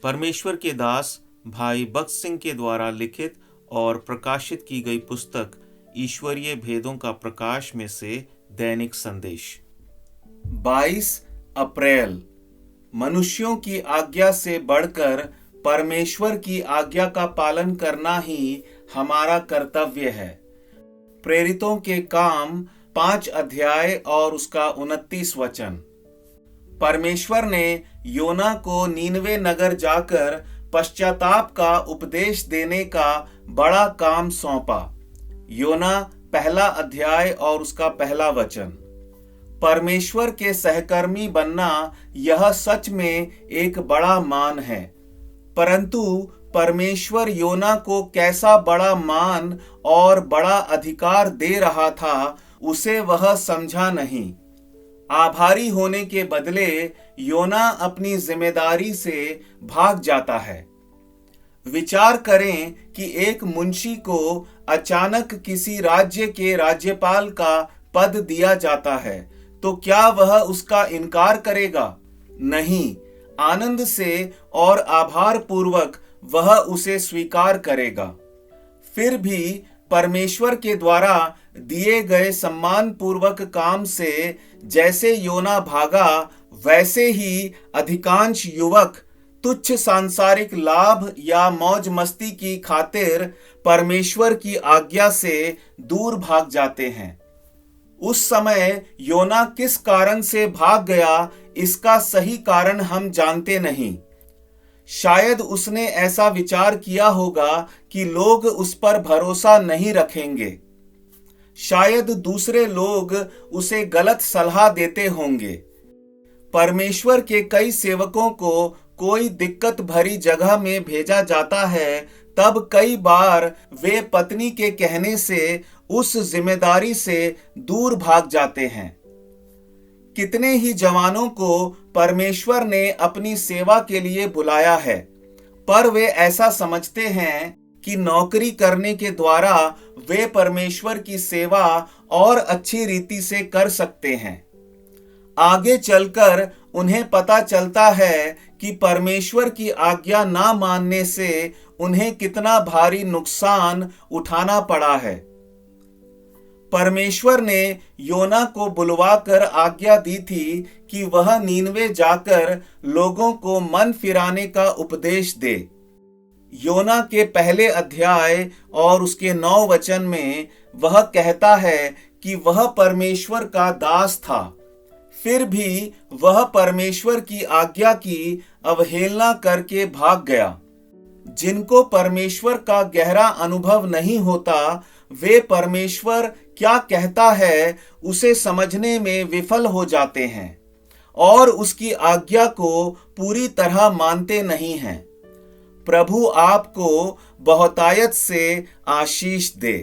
परमेश्वर के दास भाई बख्श सिंह के द्वारा लिखित और प्रकाशित की गई पुस्तक ईश्वरीय भेदों का प्रकाश में से दैनिक संदेश। 22 अप्रैल। मनुष्यों की आज्ञा से बढ़कर परमेश्वर की आज्ञा का पालन करना ही हमारा कर्तव्य है। प्रेरितों के काम 5 अध्याय और उसका 29 वचन। परमेश्वर ने योना को नीनवे नगर जाकर पश्चाताप का उपदेश देने का बड़ा काम सौंपा। योना 1 अध्याय और उसका 1 वचन। परमेश्वर के सहकर्मी बनना यह सच में एक बड़ा मान है, परंतु परमेश्वर योना को कैसा बड़ा मान और बड़ा अधिकार दे रहा था उसे वह समझा नहीं। आभारी होने के बदले योना अपनी जिम्मेदारी से भाग जाता है। विचार करें कि एक मुंशी को अचानक किसी राज्य के राज्यपाल का पद दिया जाता है, तो क्या वह उसका इनकार करेगा? नहीं, आनंद से और आभार पूर्वक वह उसे स्वीकार करेगा। फिर भी परमेश्वर के द्वारा दिए गए सम्मान पूर्वक काम से जैसे योना भागा, वैसे ही अधिकांश युवक तुच्छ सांसारिक लाभ या मौज मस्ती की खातिर परमेश्वर की आज्ञा से दूर भाग जाते हैं। उस समय योना किस कारण से भाग गया, इसका सही कारण हम जानते नहीं। शायद उसने ऐसा विचार किया होगा कि लोग उस पर भरोसा नहीं रखेंगे। शायद दूसरे लोग उसे गलत सलाह देते होंगे। परमेश्वर के कई सेवकों को कोई दिक्कत भरी जगह में भेजा जाता है, तब कई बार वे पत्नी के कहने से उस जिम्मेदारी से दूर भाग जाते हैं। कितने ही जवानों को परमेश्वर ने अपनी सेवा के लिए बुलाया है, पर वे ऐसा समझते हैं कि नौकरी करने के द्वारा वे परमेश्वर की सेवा और अच्छी रीति से कर सकते हैं। आगे चलकर उन्हें पता चलता है कि परमेश्वर की आज्ञा ना मानने से उन्हें कितना भारी नुकसान उठाना पड़ा है। परमेश्वर ने योना को बुलवाकर आज्ञा दी थी कि वह नीनवे जाकर लोगों को मन फिराने का उपदेश दे। योना के 1 अध्याय और उसके 9 वचन में वह कहता है कि वह परमेश्वर का दास था, फिर भी वह परमेश्वर की आज्ञा की अवहेलना करके भाग गया। जिनको परमेश्वर का गहरा अनुभव नहीं होता, वे परमेश्वर क्या कहता है उसे समझने में विफल हो जाते हैं और उसकी आज्ञा को पूरी तरह मानते नहीं हैं। प्रभु आपको बहुतायत से आशीष दे।